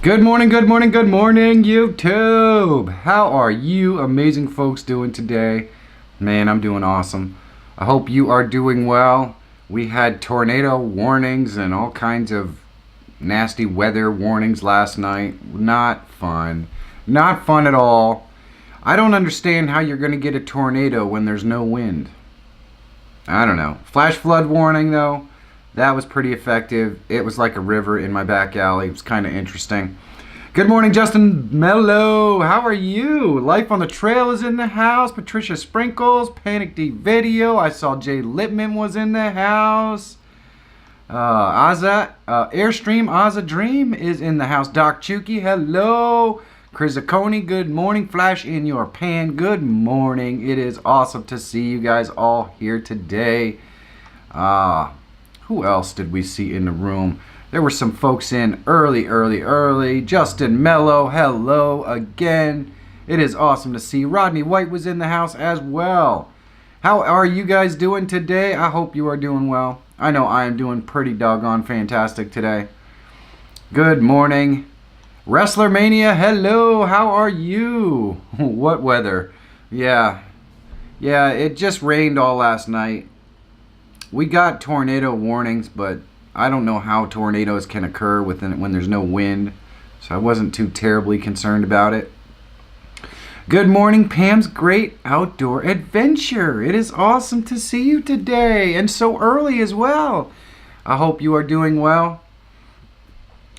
Good morning, good morning, good morning, YouTube. How are you amazing folks doing today? Man, I'm doing awesome. I hope you are doing well. We had tornado warnings and all kinds of nasty weather warnings last night. Not fun. Not fun at all. I don't understand how you're going to get a tornado when there's no wind. I don't know. Flash flood warning, though. That was pretty effective. It was like a river in my back alley. It was kind of interesting. Good morning, Justin Mello. How are you? Life on the Trail is in the house. Patricia Sprinkles, Panic D Video. I saw Jay Lippman was in the house. Airstream Azza Dream is in the house. Doc Chuki, hello. Chris Aconi, good morning. Flash in your pan, good morning. It is awesome to see you guys all here today. Who else did we see in the room? There were some folks in early. Justin Mello, hello again. It is awesome to see. Rodney White was in the house as well. How are you guys doing today? I hope you are doing well. I know I am doing pretty doggone fantastic today. Good morning. Wrestler Mania, hello. How are you? What weather? Yeah, it just rained all last night. We got tornado warnings, but I don't know how tornadoes can occur when there's no wind, so I wasn't too terribly concerned about it. Good morning, Pam's Great Outdoor Adventure. It is awesome to see you today, and so early as well. I hope you are doing well.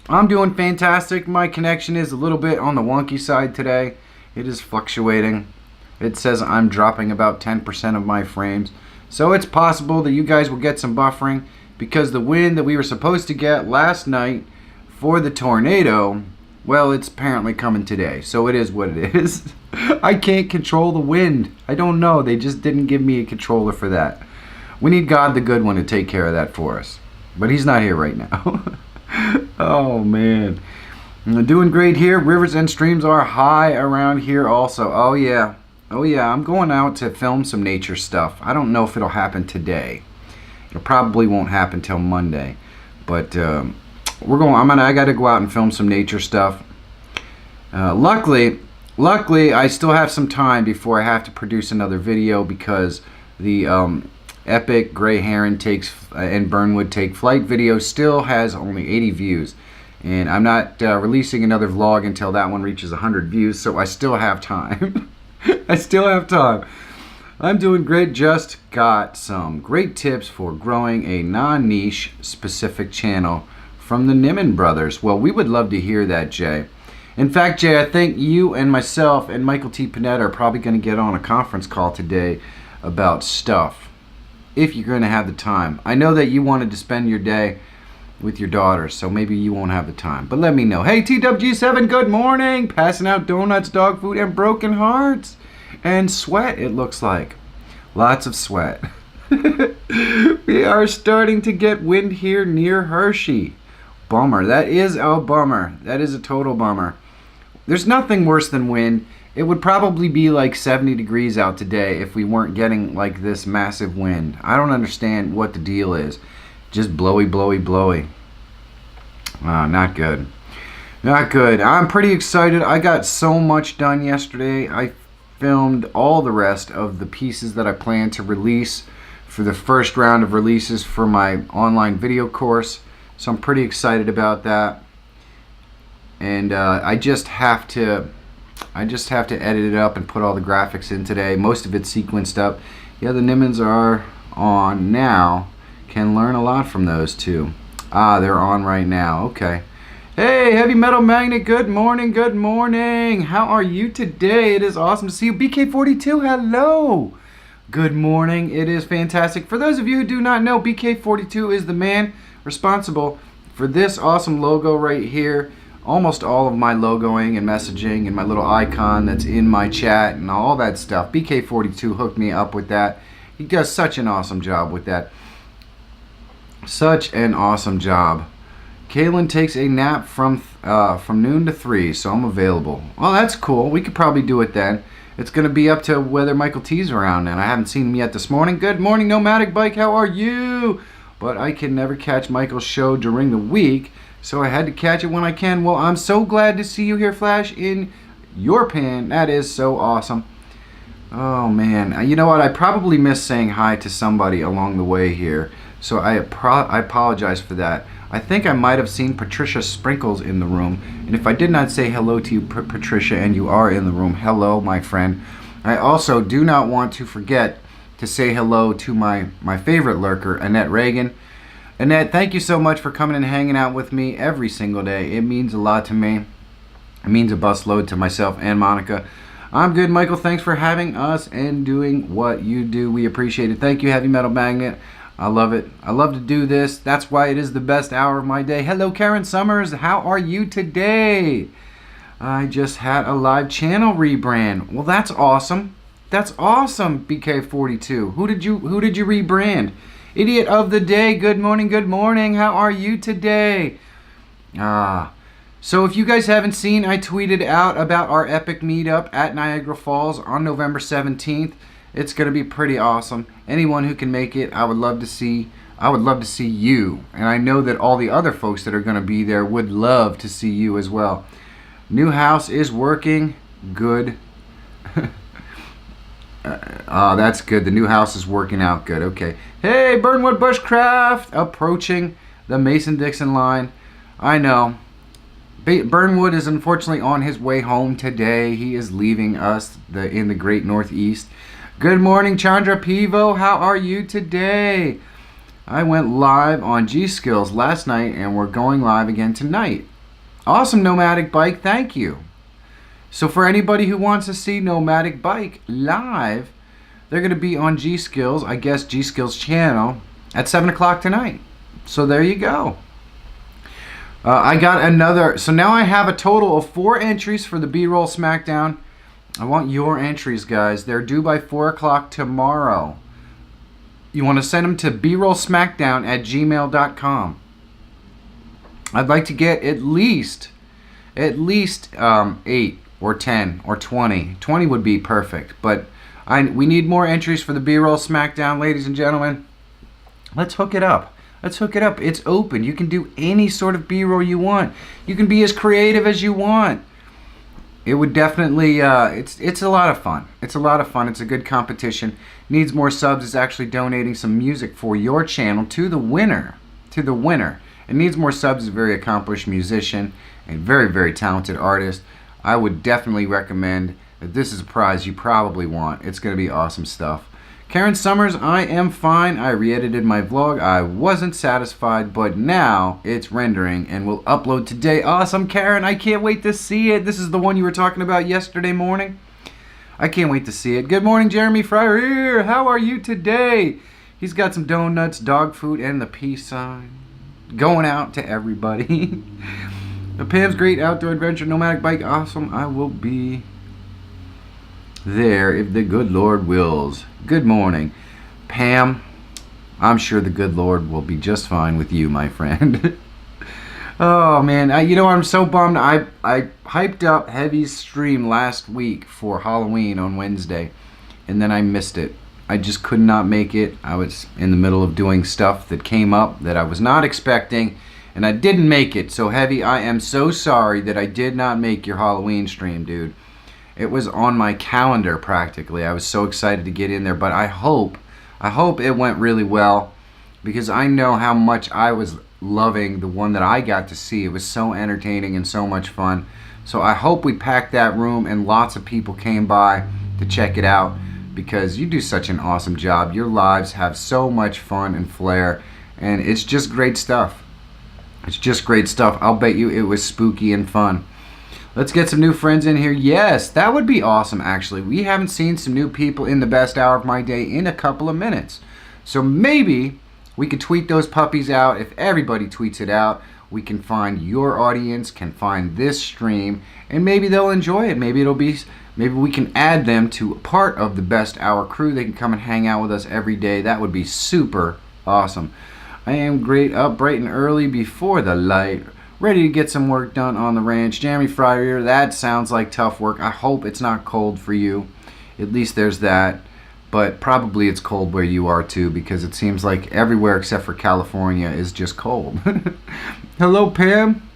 I'm doing fantastic. My connection is a little bit on the wonky side today. It is fluctuating. It says I'm dropping about 10% of my frames. So it's possible that you guys will get some buffering because the wind that we were supposed to get last night for the tornado, well, it's apparently coming today. So it is what it is. I can't control the wind. I don't know. They just didn't give me a controller for that. We need God the Good One to take care of that for us. But he's not here right now. Oh, man. I'm doing great here. Rivers and streams are high around here also. Oh, yeah. I'm going out to film some nature stuff. I don't know if it'll happen today. It probably won't happen till Monday. But I got to go out and film some nature stuff. Luckily, I still have some time before I have to produce another video because the Epic Gray Heron and Burnwood Take Flight video still has only 80 views. And I'm not releasing another vlog until that one reaches 100 views, so I still have time. I still have time. I'm doing great. Just got some great tips for growing a non-niche specific channel from the Nimmin brothers. Well, we would love to hear that, Jay. In fact, Jay, I think you and myself and Michael T. Panetta are probably going to get on a conference call today about stuff, if you're going to have the time. I know that you wanted to spend your day with your daughter, so maybe you won't have the time. But let me know. Hey, TWG7, good morning. Passing out donuts, dog food, and broken hearts. And sweat, it looks like. Lots of sweat. We are starting to get wind here near Hershey. Bummer. That is a bummer. That is a total bummer. There's nothing worse than wind. It would probably be like 70 degrees out today if we weren't getting like this massive wind. I don't understand what the deal is. Just blowy. Not good. Not good. I'm pretty excited. I got so much done yesterday. I filmed all the rest of the pieces that I plan to release for the first round of releases for my online video course. So I'm pretty excited about that. And I just have to edit it up and put all the graphics in today. Most of it's sequenced up. Yeah, the Nimmins are on now. Can learn a lot from those too. They're on right now. Okay. Hey, Heavy Metal Magnet, good morning. How are you today? It is awesome to see you. BK42, hello. Good morning. It is fantastic. For those of you who do not know, BK42 is the man responsible for this awesome logo right here. Almost all of my logoing and messaging and my little icon that's in my chat and all that stuff. BK42 hooked me up with that. He does such an awesome job with that. Such an awesome job. Kaylin takes a nap from noon to 3, so I'm available. Well, that's cool. We could probably do it then. It's going to be up to whether Michael T's around, and I haven't seen him yet this morning. Good morning, Nomadic Bike. How are you? But I can never catch Michael's show during the week So I had to catch it when I can. Well, I'm so glad to see you here, Flash, in your pan. That is so awesome. Oh, man. You know what? I probably missed saying hi to somebody along the way here. So I apologize for that. I think I might have seen Patricia Sprinkles in the room. And if I did not say hello to you, Patricia, and you are in the room, hello, my friend. I also do not want to forget to say hello to my favorite lurker, Annette Reagan. Annette, thank you so much for coming and hanging out with me every single day. It means a lot to me. It means a busload to myself and Monica. I'm good, Michael. Thanks for having us and doing what you do. We appreciate it. Thank you, Heavy Metal Magnet. I love it. I love to do this. That's why it is the best hour of my day. Hello, Karen Summers. How are you today? I just had a live channel rebrand. Well, that's awesome. That's awesome, BK42. Who did you rebrand? Idiot of the day. Good morning. Good morning. How are you today? So if you guys haven't seen, I tweeted out about our epic meetup at Niagara Falls on November 17th. It's going to be pretty awesome. Anyone who can make it, I would love to see. I would love to see you. And I know that all the other folks that are going to be there would love to see you as well. New house is working. Good. That's good. The new house is working out good. Okay. Hey, Burnwood Bushcraft. Approaching the Mason-Dixon line. I know. Burnwood is unfortunately on his way home today. He is leaving us in the great Northeast. Good morning, Chandra Pivo. How are you today? I went live on G-Skills last night, and we're going live again tonight. Awesome, Nomadic Bike. Thank you. So for anybody who wants to see Nomadic Bike live, they're going to be on G-Skills, I guess G-Skills channel, at 7 o'clock tonight. So there you go. I got another. So now I have a total of 4 entries for the B-Roll Smackdown. I want your entries, guys. They're due by 4 o'clock tomorrow. You want to send them to brollsmackdown@gmail.com. I'd like to get at least 8 or 10 or 20. 20 would be perfect. But we need more entries for the B-Roll Smackdown, ladies and gentlemen. Let's hook it up. Let's hook it up. It's open. You can do any sort of B-roll you want. You can be as creative as you want. It would definitely, it's a lot of fun. It's a lot of fun. It's a good competition. Needs more subs is actually donating some music for your channel to the winner. It needs more subs is a very accomplished musician and very, very talented artist. I would definitely recommend that this is a prize you probably want. It's going to be awesome stuff. Karen Summers, I am fine. I re-edited my vlog. I wasn't satisfied, but now it's rendering and will upload today. Awesome, Karen. I can't wait to see it. This is the one you were talking about yesterday morning. I can't wait to see it. Good morning, Jeremy Feyrer. How are you today? He's got some donuts, dog food, and the peace sign. Going out to everybody. The Pam's Great Outdoor Adventure Nomadic Bike. Awesome. I will be there if the good Lord wills. Good morning, Pam. I'm sure the good Lord will be just fine with you, my friend. Oh man, I'm so bummed. I hyped up Heavy's stream last week for Halloween on Wednesday, and then I missed it. I just could not make it. I was in the middle of doing stuff that came up that I was not expecting, and I didn't make it. So Heavy, I am so sorry that I did not make your Halloween stream, dude. It was on my calendar practically. I was so excited to get in there, but I hope it went really well, because I know how much I was loving the one that I got to see. It was so entertaining and so much fun. So I hope we packed that room and lots of people came by to check it out, because you do such an awesome job. Your lives have so much fun and flair, and it's just great stuff. It's just great stuff. I'll bet you it was spooky and fun. Let's get some new friends in here. Yes, that would be awesome, actually. We haven't seen some new people in the best hour of my day in a couple of minutes. So maybe we could tweet those puppies out. If everybody tweets it out, we can find your audience, can find this stream, and maybe they'll enjoy it. Maybe we can add them to part of the best hour crew. They can come and hang out with us every day. That would be super awesome. I am great, up bright and early before the light. Ready to get some work done on the ranch. Jeremy Fryer, that sounds like tough work. I hope it's not cold for you. At least there's that. but probably it's cold where you are too, because it seems like everywhere except for California is just cold. Hello, Pam.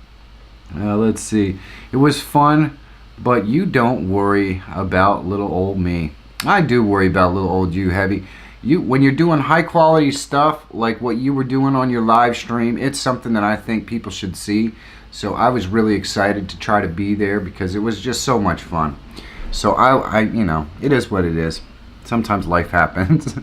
Let's see. It was fun, but you don't worry about little old me. I do worry about little old you, Heavy. When you're doing high quality stuff like what you were doing on your live stream, it's something that I think people should see. So I was really excited to try to be there because it was just so much fun. So I you know, it is what it is. Sometimes life happens.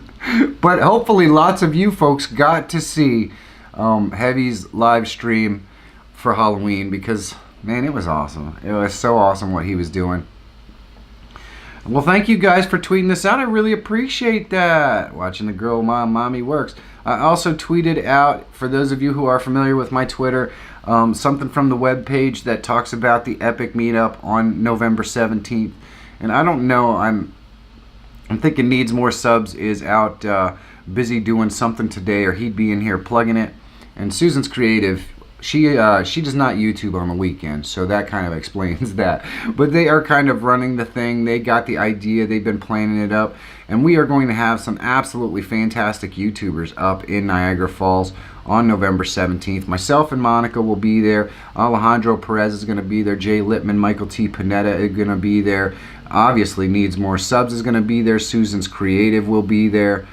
But hopefully lots of you folks got to see Heavy's live stream for Halloween, because man, it was awesome. It was so awesome what he was doing. Well, thank you guys for tweeting this out. I really appreciate that. Watching the girl mommy works. I also tweeted out, for those of you who are familiar with my Twitter, something from the webpage that talks about the epic meetup on November 17th. And I don't know, I'm thinking Needs More Subs is out busy doing something today, or he'd be in here plugging it. And Susan's Creative, she does not YouTube on the weekend, so that kind of explains that. But they are kind of running the thing. They got the idea. They've been planning it up. And we are going to have some absolutely fantastic YouTubers up in Niagara Falls on November 17th. Myself and Monica will be there. Alejandro Perez is going to be there. Jay Littman, Michael T. Panetta is going to be there. Obviously, Needs More Subs is going to be there. Susan's Creative will be there.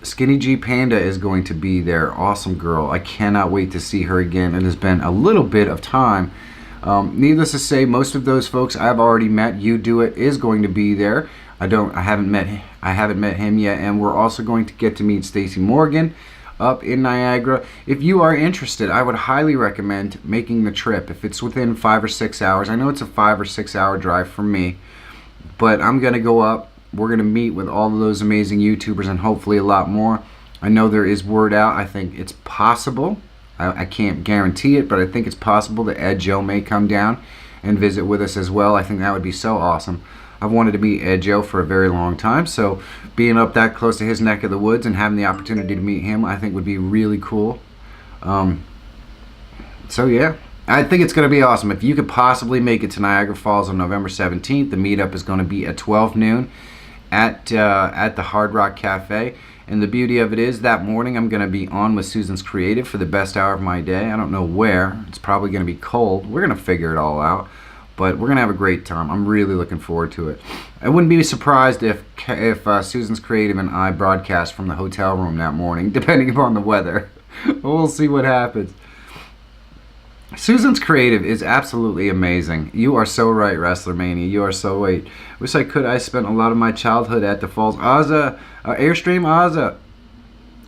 Skinny G Panda is going to be there. Awesome girl. I cannot wait to see her again. It has been a little bit of time. Needless to say, most of those folks I've already met. You Do It is going to be there. I haven't met him yet, and we're also going to get to meet Stacey Morgan up in Niagara. If you are interested, I would highly recommend making the trip. If it's within 5 or 6 hours, I know it's a 5 or 6 hour drive for me, but I'm gonna go up. We're going to meet with all of those amazing YouTubers and hopefully a lot more. I know there is word out. I think it's possible. I can't guarantee it, but I think it's possible that Ed Joe may come down and visit with us as well. I think that would be so awesome. I've wanted to meet Ed Joe for a very long time, so being up that close to his neck of the woods and having the opportunity to meet him, I think would be really cool. So yeah, I think it's going to be awesome. If you could possibly make it to Niagara Falls on November 17th, the meetup is going to be at 12 noon. At the Hard Rock Cafe. And the beauty of it is, that morning I'm going to be on with Susan's Creative for the best hour of my day. I don't know where. It's probably going to be cold. We're going to figure it all out. But we're going to have a great time. I'm really looking forward to it. I wouldn't be surprised if Susan's Creative and I broadcast from the hotel room that morning, depending upon the weather. We'll see what happens. Susan's Creative is absolutely amazing. You are so right, Wrestler Mania. You are so right. Wish I could. I spent a lot of my childhood at the Falls. Airstream Ozza.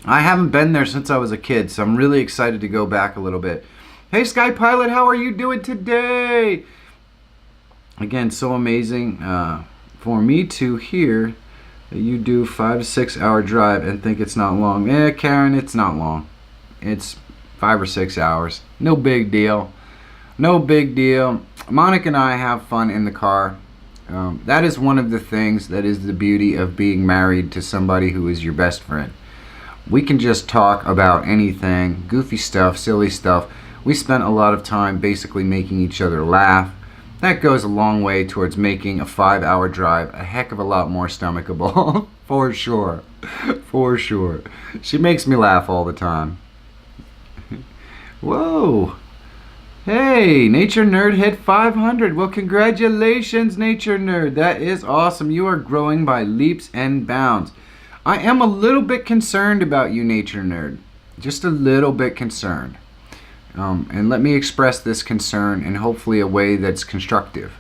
I haven't been there since I was a kid, so I'm really excited to go back a little bit. Hey, Sky Pilot, how are you doing today? Again, so amazing for me to hear that you do 5 to 6 hour drive and think it's not long. Karen, it's not long. It's 5 or 6 hours. No big deal. No big deal. Monica and I have fun in the car. That is one of the things that is the beauty of being married to somebody who is your best friend. We can just talk about anything, goofy stuff, silly stuff. We spent a lot of time basically making each other laugh. That goes a long way towards making a 5 hour drive a heck of a lot more stomachable. For sure. For sure. She makes me laugh all the time. Whoa. Hey, Nature Nerd hit 500. Well, congratulations, Nature Nerd. That is awesome. You are growing by leaps and bounds. I am a little bit concerned about you, Nature Nerd. Just a little bit concerned. And let me express this concern in hopefully a way that's constructive.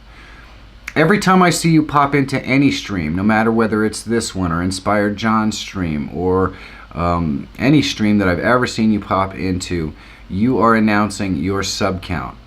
Every time I see you pop into any stream, no matter whether it's this one or Inspired John's stream or any stream that I've ever seen you pop into, you are announcing your sub count.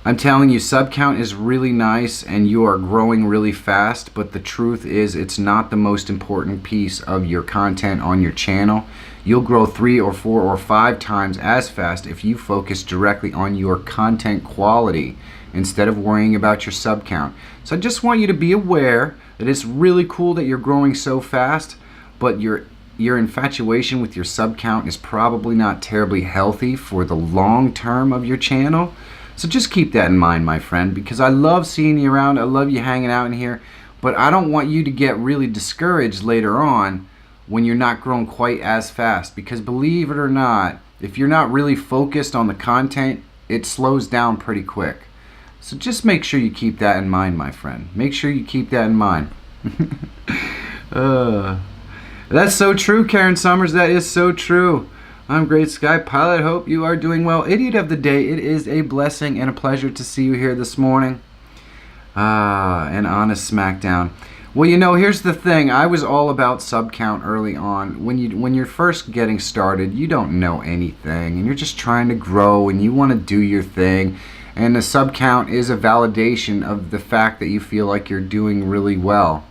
I'm telling you, sub count is really nice and you are growing really fast, but the truth is it's not the most important piece of your content on your channel. You'll grow 3 or 4 or 5 times as fast if you focus directly on your content quality instead of worrying about your sub count. So I just want you to be aware that it's really cool that you're growing so fast, but your infatuation with your sub count is probably not terribly healthy for the long term of your channel. So just keep that in mind, my friend, because I love seeing you around. I love you hanging out in here. But I don't want you to get really discouraged later on when you're not growing quite as fast, because believe it or not, if you're not really focused on the content, it slows down pretty quick. So just make sure you keep that in mind, my friend. Make sure you keep that in mind. That's so true, Karen Summers. That is so true. I'm Great Sky Pilot. Hope you are doing well. Idiot of the day, it is a blessing and a pleasure to see you here this morning. An honest smackdown. Well, you know, here's the thing. I was all about sub count early on. When you're first getting started, you don't know anything, and you're just trying to grow, and you want to do your thing. And the sub count is a validation of the fact that you feel like you're doing really well.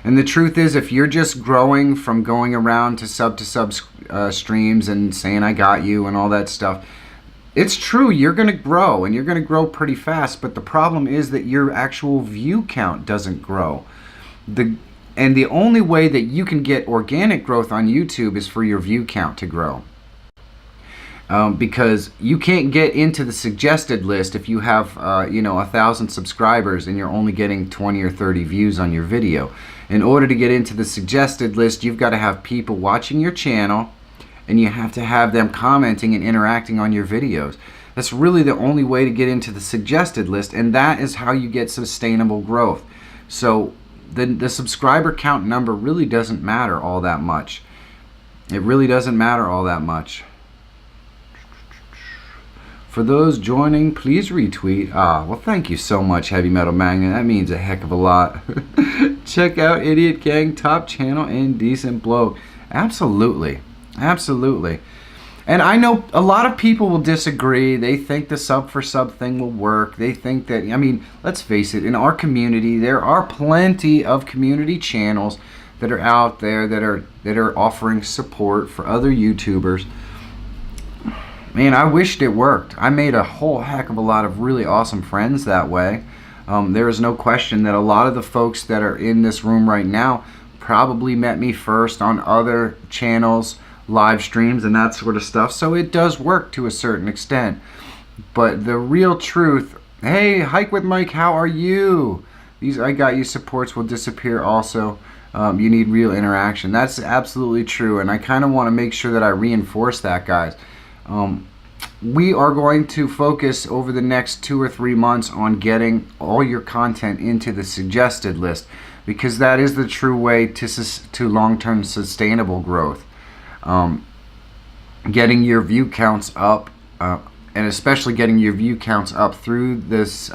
And the truth is, if you're just growing from going around to sub streams and saying I got you and all that stuff, it's true, you're going to grow, and you're going to grow pretty fast. But the problem is that your actual view count doesn't grow. And the only way that you can get organic growth on YouTube is for your view count to grow. Because you can't get into the suggested list if you have 1,000 subscribers and you're only getting 20 or 30 views on your video. In order to get into the suggested list, you've got to have people watching your channel, and you have to have them commenting and interacting on your videos. That's really the only way to get into the suggested list, and that is how you get sustainable growth. So the subscriber count number really doesn't matter all that much. It really doesn't matter all that much. For those joining, please retweet. Well, thank you so much, Heavy Metal Magnet. That means a heck of a lot. Check out Idiot Gang, top channel and decent bloke. Absolutely. Absolutely. And I know a lot of people will disagree. They think the sub for sub thing will work. They think that, I mean, let's face it, in our community, there are plenty of community channels that are out there that are offering support for other YouTubers. Man, I wished it worked. I made a whole heck of a lot of really awesome friends that way. There is no question that a lot of the folks that are in this room right now probably met me first on other channels, live streams, and that sort of stuff. So it does work to a certain extent. But the real truth, hey, Hike with Mike, how are you? These I Got You supports will disappear also. You need real interaction. That's absolutely true, and I kind of want to make sure that I reinforce that, guys. We are going to focus over the next 2 or 3 months on getting all your content into the suggested list, because that is the true way to long-term sustainable growth. Getting your view counts up, and especially getting your view counts up through this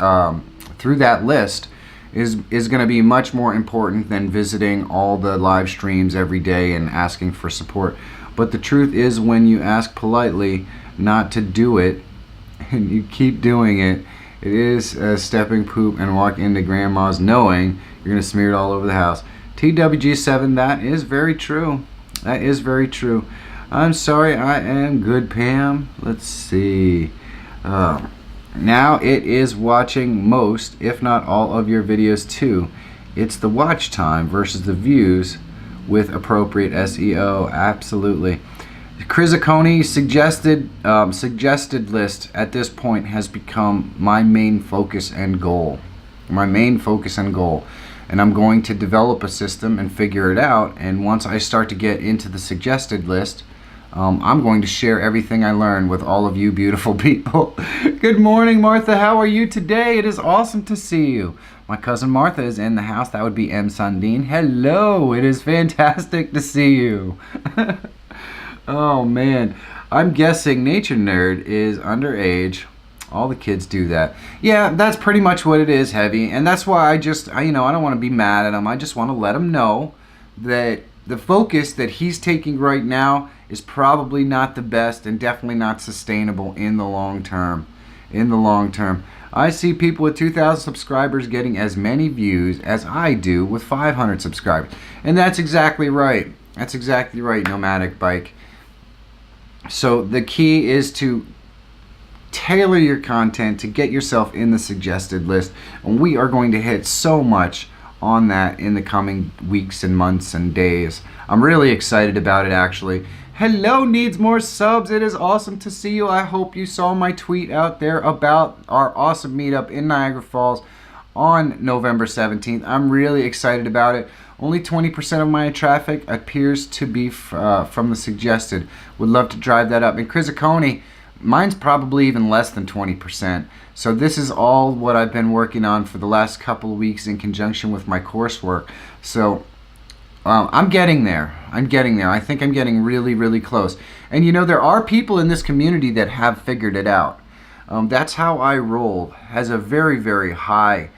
through that list is going to be much more important than visiting all the live streams every day and asking for support. But the truth is, when you ask politely not to do it and you keep doing it, it is stepping poop and walk into grandma's knowing you're going to smear it all over the house. TWG7, that is very true. That is very true. I'm sorry, I am good, Pam. Let's see. Now it is watching most, if not all, of your videos too. It's the watch time versus the views with appropriate SEO. Absolutely. Crizacone suggested list at this point has become my main focus and goal. My main focus and goal. And I'm going to develop a system and figure it out. And once I start to get into the suggested list, I'm going to share everything I learn with all of you beautiful people. Good morning, Martha. How are you today? It is awesome to see you. My cousin Martha is in the house. That would be M. Sundin. Hello. It is fantastic to see you. Oh, man. I'm guessing Nature Nerd is underage. All the kids do that. Yeah, that's pretty much what it is, Heavy. And that's why I don't want to be mad at him. I just want to let him know that the focus that he's taking right now is probably not the best and definitely not sustainable in the long term. In the long term. I see people with 2,000 subscribers getting as many views as I do with 500 subscribers. And that's exactly right. That's exactly right, Nomadic Bike. So the key is to tailor your content to get yourself in the suggested list. And we are going to hit so much on that in the coming weeks and months and days. I'm really excited about it, actually. Hello, needs more subs. It is awesome to see you. I hope you saw my tweet out there about our awesome meetup in Niagara Falls on November 17th. I'm really excited about it. Only 20% of my traffic appears to be from the suggested. Would love to drive that up. And Crizzicone, mine's probably even less than 20%. So this is all what I've been working on for the last couple of weeks in conjunction with my coursework. So I'm getting there. I think I'm getting really, really close. And you know, there are people in this community that have figured it out. That's How I Roll has a very, very high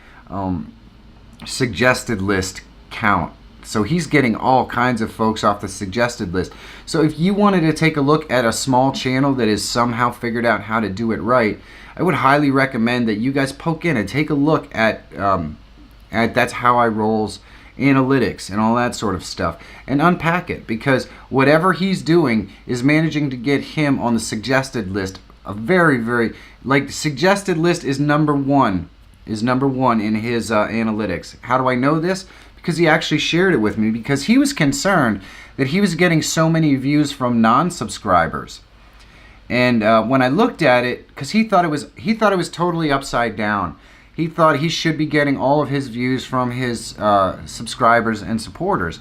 suggested list count. So he's getting all kinds of folks off the suggested list. So if you wanted to take a look at a small channel that has somehow figured out how to do it right, I would highly recommend that you guys poke in and take a look at That's How I Roll's analytics and all that sort of stuff and unpack it, because whatever he's doing is managing to get him on the suggested list. A very, very, like, the suggested list is number one in his analytics. How do I know this? Because he actually shared it with me, because he was concerned that he was getting so many views from non-subscribers. And when I looked at it, because he thought it was totally upside down. He thought he should be getting all of his views from his subscribers and supporters.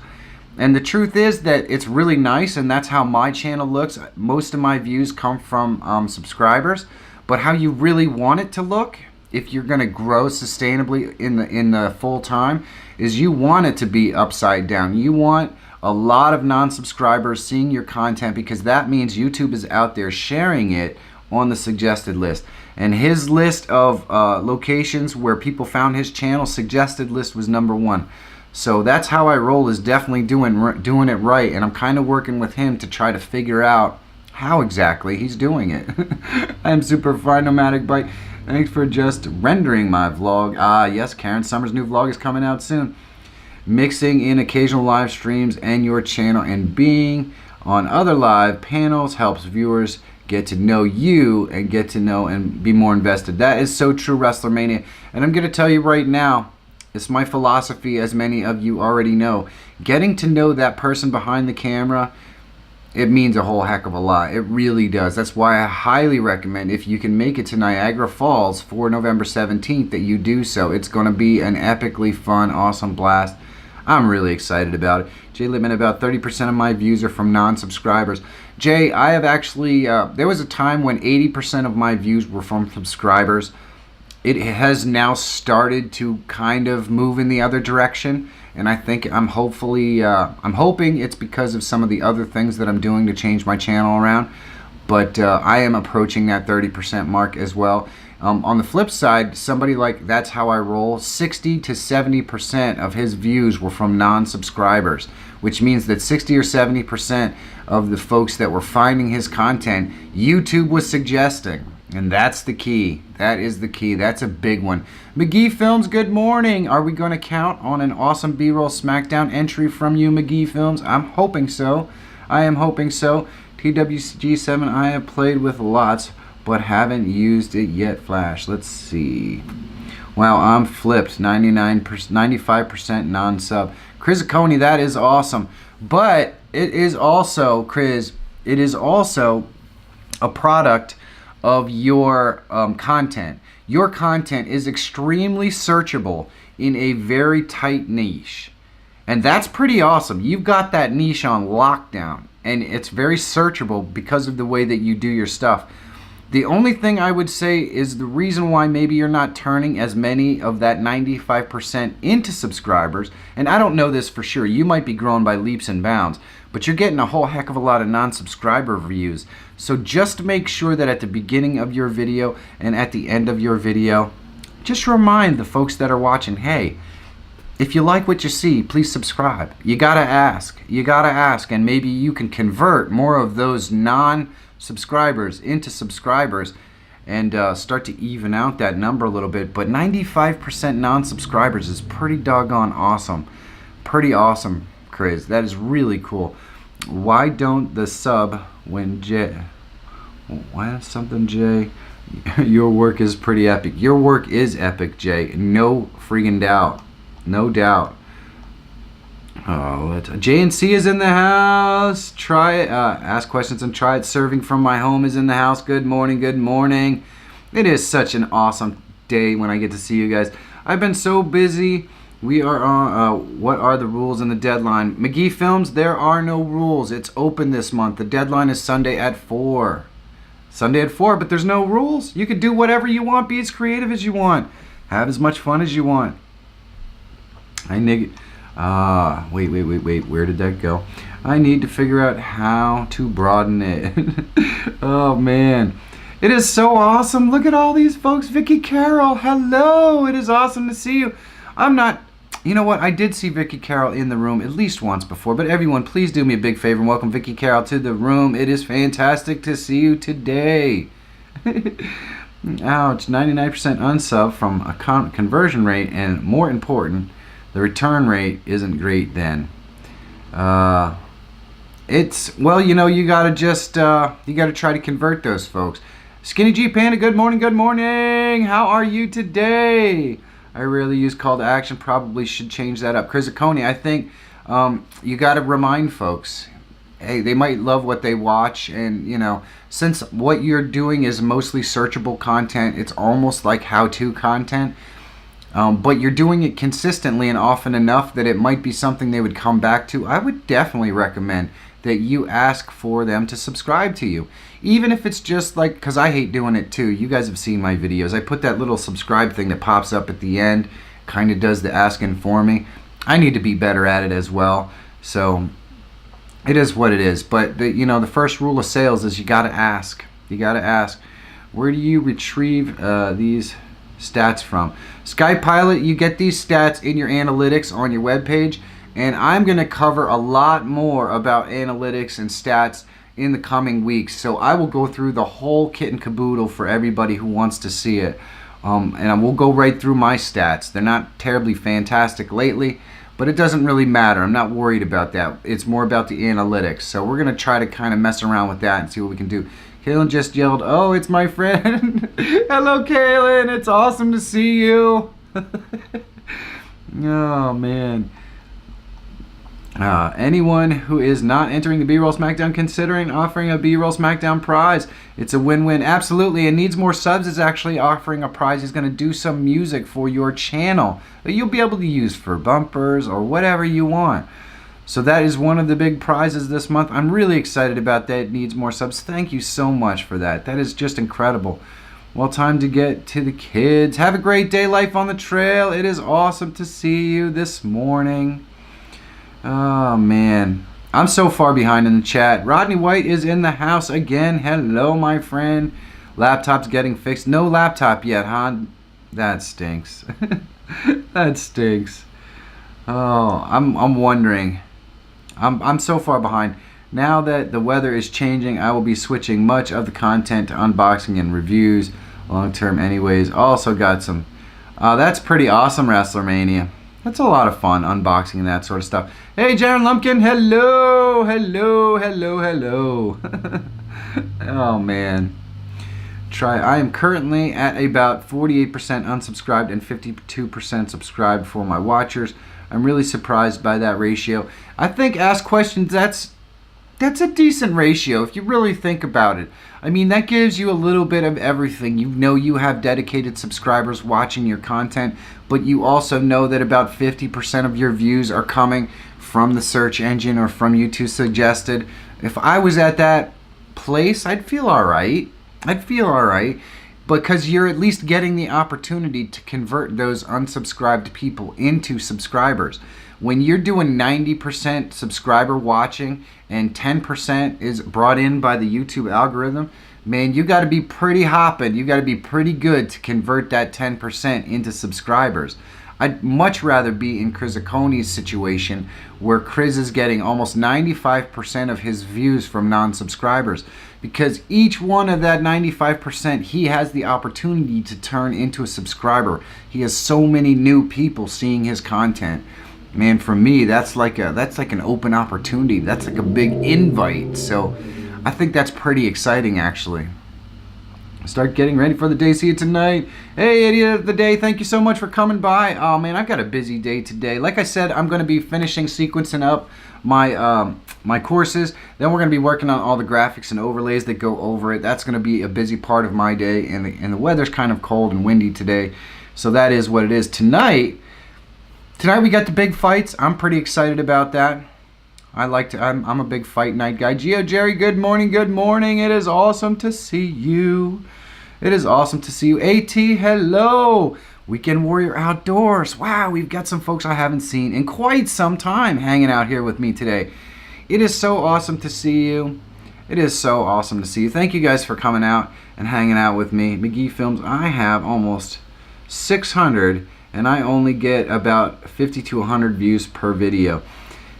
And the truth is that it's really nice, and that's how my channel looks. Most of my views come from subscribers. But how you really want it to look, if you're going to grow sustainably in the full time, is you want it to be upside down. You want a lot of non-subscribers seeing your content, because that means YouTube is out there sharing it on the suggested list. And his list of locations where people found his channel, suggested list was number one. So That's How I Roll is definitely doing it right, and I'm kind of working with him to try to figure out how exactly he's doing it. I'm Super Fry Nomadic Bite. Thanks for just rendering my vlog. Yes, Karen Summers' new vlog is coming out soon. Mixing in occasional live streams and your channel, and being on other live panels helps viewers get to know you and get to know and be more invested. That is so true, WrestleMania. And I'm going to tell you right now, it's my philosophy, as many of you already know. Getting to know that person behind the camera, it means a whole heck of a lot. It really does. That's why I highly recommend, if you can make it to Niagara Falls for November 17th, that you do so. It's going to be an epically fun, awesome blast. I'm really excited about it. Jay Lippman, about 30% of my views are from non-subscribers. Jay, I have actually, there was a time when 80% of my views were from subscribers. It has now started to kind of move in the other direction, and I think I'm hoping it's because of some of the other things that I'm doing to change my channel around. But I am approaching that 30% mark as well. On the flip side, somebody like That's How I Roll, 60 to 70% of his views were from non-subscribers, which means that 60 or 70% of the folks that were finding his content, YouTube was suggesting. And that's the key. That is the key. That's a big one. McGee Films, good morning. Are we going to count on an awesome B-roll SmackDown entry from you, McGee Films? I'm hoping so. I am hoping so. TWG7, I have played with lots, but haven't used it yet. Flash. Let's see. Wow, I'm flipped. 95% non-sub. Crizzicone, that is awesome. But it is also, Chris, it is also a product of your content. Your content is extremely searchable in a very tight niche. And that's pretty awesome. You've got that niche on lockdown, and it's very searchable because of the way that you do your stuff. The only thing I would say is the reason why maybe you're not turning as many of that 95% into subscribers, and I don't know this for sure, you might be growing by leaps and bounds, but you're getting a whole heck of a lot of non-subscriber views. So just make sure that at the beginning of your video and at the end of your video, just remind the folks that are watching, hey, if you like what you see, please subscribe. You gotta ask. You gotta ask, and maybe you can convert more of those non-subscribers into subscribers and start to even out that number a little bit. But 95% non-subscribers is pretty doggone awesome. Pretty awesome, Chris. That is really cool. Why don't the sub when Jay? Why something Jay? Your work is pretty epic. Your work is epic, Jay. No freaking doubt. No doubt. Oh, JNC is in the house. Try it. Ask questions and try it. Serving from my home is in the house. Good morning. Good morning. It is such an awesome day when I get to see you guys. I've been so busy. We are on, what are the rules and the deadline? McGee Films, there are no rules. It's open this month. The deadline is Sunday at 4. Sunday at 4, but there's no rules. You can do whatever you want, be as creative as you want. Have as much fun as you want. Wait, where did that go? I need to figure out how to broaden it. Oh, man. It is so awesome. Look at all these folks. Vicky Carroll, hello. It is awesome to see you. You know what? I did see Vicky Carroll in the room at least once before, but everyone, please do me a big favor and welcome Vicky Carroll to the room. It is fantastic to see you today. Ouch, 99% unsub from a conversion rate, and more important, the return rate isn't great then. Well, you know, you gotta just, you gotta try to convert those folks. Skinny G Panda, good morning, good morning. How are you today? I rarely use call to action, probably should change that up. Chryzaconi, I think you gotta remind folks, hey, they might love what they watch, and you know, since what you're doing is mostly searchable content, it's almost like how-to content, but you're doing it consistently and often enough that it might be something they would come back to. I would definitely recommend that you ask for them to subscribe to you, even if it's just like, because I hate doing it too. You guys have seen my videos. I put that little subscribe thing that pops up at the end, kind of does the asking for me. I need to be better at it as well, so it is what it is. But you know, the first rule of sales is you got to ask. You got to ask. Where do you retrieve these stats from? Sky Pilot, you get these stats in your analytics on your webpage, and I'm going to cover a lot more about analytics and stats in the coming weeks. So I will go through the whole kit and caboodle for everybody who wants to see it. And I will go right through my stats. They're not terribly fantastic lately, but it doesn't really matter. I'm not worried about that. It's more about the analytics. So we're going to try to kind of mess around with that and see what we can do. Kaylin just yelled, oh, it's my friend. Hello, Kaylin. It's awesome to see you. Oh, man. Anyone who is not entering the B-Roll SmackDown considering offering a B-Roll SmackDown prize. It's a win-win. Absolutely. And Needs More Subs is actually offering a prize. He's going to do some music for your channel that you'll be able to use for bumpers or whatever you want. So that is one of the big prizes this month. I'm really excited about that. Needs More Subs. Thank you so much for that. That is just incredible. Well, time to get to the kids. Have a great day, life on the trail. It is awesome to see you this morning. Oh, man. I'm so far behind in the chat. Rodney White is in the house again. Hello, my friend. Laptop's getting fixed. No laptop yet, huh? That stinks. That stinks. Oh, I'm wondering. I'm so far behind. Now that the weather is changing, I will be switching much of the content to unboxing and reviews. Long term anyways. Also got some... that's pretty awesome, WrestleMania. That's a lot of fun, unboxing and that sort of stuff. Hey, Jaron Lumpkin, hello, hello, hello, hello. Oh, man. I am currently at about 48% unsubscribed and 52% subscribed for my watchers. I'm really surprised by that ratio. I think Ask Questions, that's a decent ratio if you really think about it. I mean, that gives you a little bit of everything. You know you have dedicated subscribers watching your content, but you also know that about 50% of your views are coming from the search engine or from YouTube suggested. If I was at that place, I'd feel all right. I'd feel all right, because you're at least getting the opportunity to convert those unsubscribed people into subscribers. When you're doing 90% subscriber watching and 10% is brought in by the YouTube algorithm, man, you got to be pretty hopping. You got to be pretty good to convert that 10% into subscribers. I'd much rather be in Chryzaconi's situation, where Chris is getting almost 95% of his views from non-subscribers, because each one of that 95% he has the opportunity to turn into a subscriber. He has so many new people seeing his content. Man, for me, that's like an open opportunity. That's like a big invite. So I think that's pretty exciting, actually. Start getting ready for the day. See you tonight. Hey, idiot of the day, thank you so much for coming by. Oh, man, I've got a busy day today. Like I said, I'm going to be finishing sequencing up my my courses. Then we're going to be working on all the graphics and overlays that go over it. That's going to be a busy part of my day. And the weather's kind of cold and windy today. So that is what it is. Tonight we got the big fights. I'm pretty excited about that. I'm a big fight night guy. Geo Jerry, good morning, good morning. It is awesome to see you. It is awesome to see you. AT, hello. Weekend Warrior Outdoors. Wow, we've got some folks I haven't seen in quite some time hanging out here with me today. It is so awesome to see you. It is so awesome to see you. Thank you guys for coming out and hanging out with me. McGee Films, I have almost 600 and I only get about 50 to 100 views per video.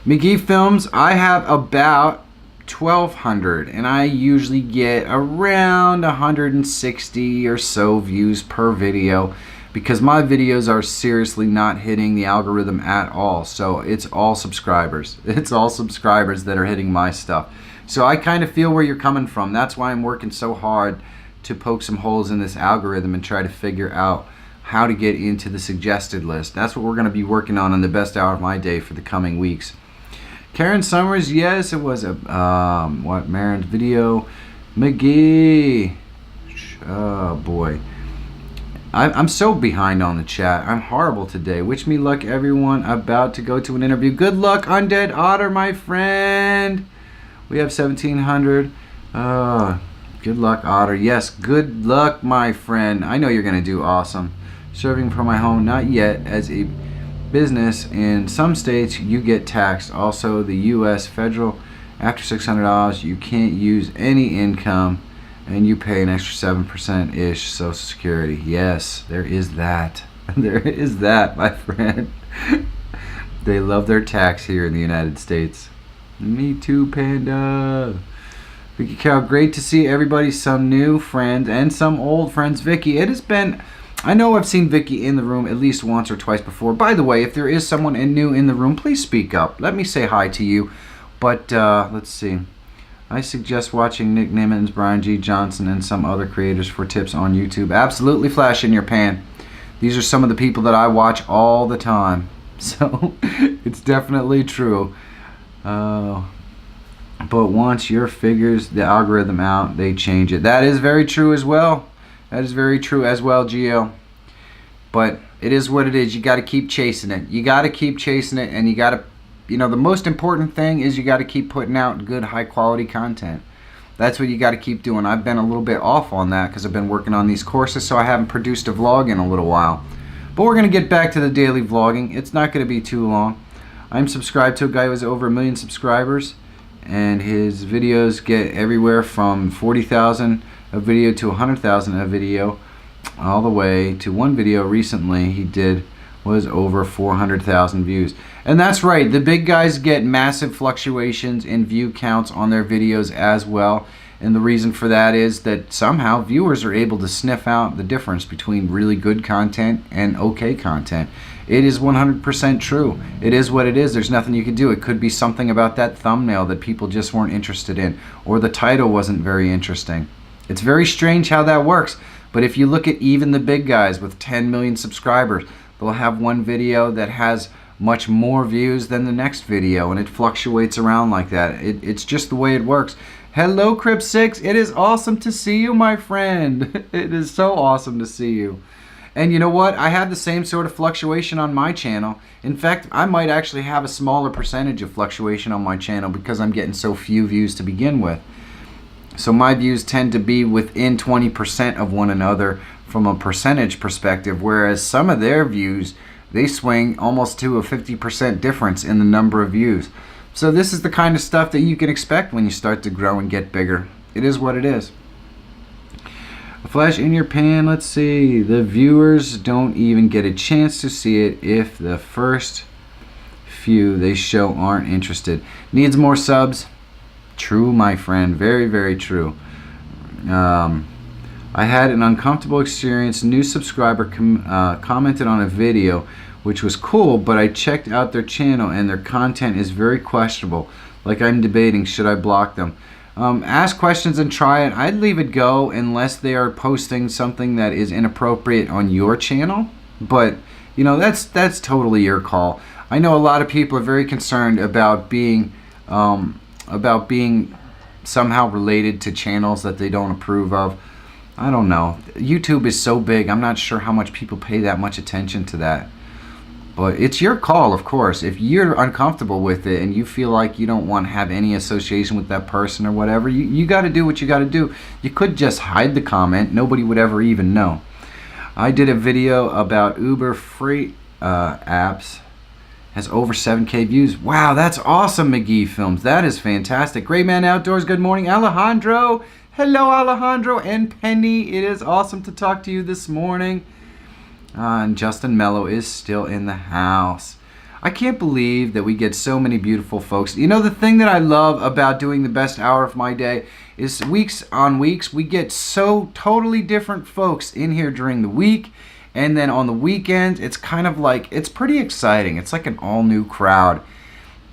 McGee Films, I have about 1,200 and I usually get around 160 or so views per video, because my videos are seriously not hitting the algorithm at all. So it's all subscribers. It's all subscribers that are hitting my stuff. So I kind of feel where you're coming from. That's why I'm working so hard to poke some holes in this algorithm and try to figure out how to get into the suggested list. That's what we're going to be working on in the best hour of my day for the coming weeks. Karen Summers, yes, it was a Marin's video. McGee, oh boy. I'm so behind on the chat. I'm horrible today. Wish me luck, everyone. About to go to an interview. Good luck, Undead Otter, my friend. We have 1,700. Good luck, Otter. Yes, good luck, my friend. I know you're going to do awesome. Serving from my home, not yet. As a business, in some states, you get taxed. Also, the U.S. federal, after $600, you can't use any income. And you pay an extra 7%-ish Social Security. Yes, there is that. There is that, my friend. They love their tax here in the United States. Me too, Panda. Vicky Cow, great to see everybody. Some new friends and some old friends. Vicky, it has been... I know I've seen Vicky in the room at least once or twice before. By the way, if there is someone new in the room, please speak up. Let me say hi to you. But, let's see. I suggest watching Nick Nimmons, Brian G. Johnson, and some other creators for tips on YouTube. Absolutely, flash in your pan. These are some of the people that I watch all the time. So, it's definitely true. But once your figures the algorithm out, they change it. That is very true as well. That is very true as well, Gio. But it is what it is. You got to keep chasing it. You got to keep chasing it, and you got to... You know, the most important thing is you got to keep putting out good, high-quality content. That's what you got to keep doing. I've been a little bit off on that because I've been working on these courses, so I haven't produced a vlog in a little while. But we're going to get back to the daily vlogging. It's not going to be too long. I'm subscribed to a guy who has over 1 million subscribers, and his videos get everywhere from 40,000 a video to 100,000 a video, all the way to one video recently he did was over 400,000 views. And that's right, the big guys get massive fluctuations in view counts on their videos as well. And the reason for that is that somehow viewers are able to sniff out the difference between really good content and okay content. It is 100% true. It is what it is. There's nothing you can do. It could be something about that thumbnail that people just weren't interested in, or the title wasn't very interesting. It's very strange how that works. But if you look at even the big guys with 10 million subscribers, they'll have one video that has much more views than the next video, and it fluctuates around like that. It's just the way it works. Hello, Crip6. It is awesome to see you, my friend. It is so awesome to see you. And you know what? I have the same sort of fluctuation on my channel. In fact, I might actually have a smaller percentage of fluctuation on my channel because I'm getting so few views to begin with. So my views tend to be within 20% of one another from a percentage perspective, whereas some of their views, they swing almost to a 50% difference in the number of views. So this is the kind of stuff that you can expect when you start to grow and get bigger. It is what it is. A flash in your pan, let's see. The viewers don't even get a chance to see it if the first few they show aren't interested. Needs more subs. True, my friend. Very, very true. I had an uncomfortable experience. A new subscriber commented on a video which was cool, but I checked out their channel and their content is very questionable. Like, I'm debating, should I block them? Ask questions and try it. I'd leave it go unless they are posting something that is inappropriate on your channel. But, you know, that's totally your call. I know a lot of people are very concerned about being somehow related to channels that they don't approve of. I don't know. YouTube is so big, I'm not sure how much people pay that much attention to that. But it's your call, of course. If you're uncomfortable with it and you feel like you don't want to have any association with that person or whatever, you got to do what you got to do. You could just hide the comment. Nobody would ever even know. I did a video about Uber Freight apps. Has over 7K views. Wow, that's awesome, McGee Films. That is fantastic. Great Man Outdoors, good morning. Alejandro. Hello, Alejandro and Penny. It is awesome to talk to you this morning. And Justin Mello is still in the house. I can't believe that we get so many beautiful folks. You know, the thing that I love about doing the best hour of my day is weeks on weeks, we get so totally different folks in here during the week. And then on the weekends, it's kind of like, it's pretty exciting. It's like an all new crowd.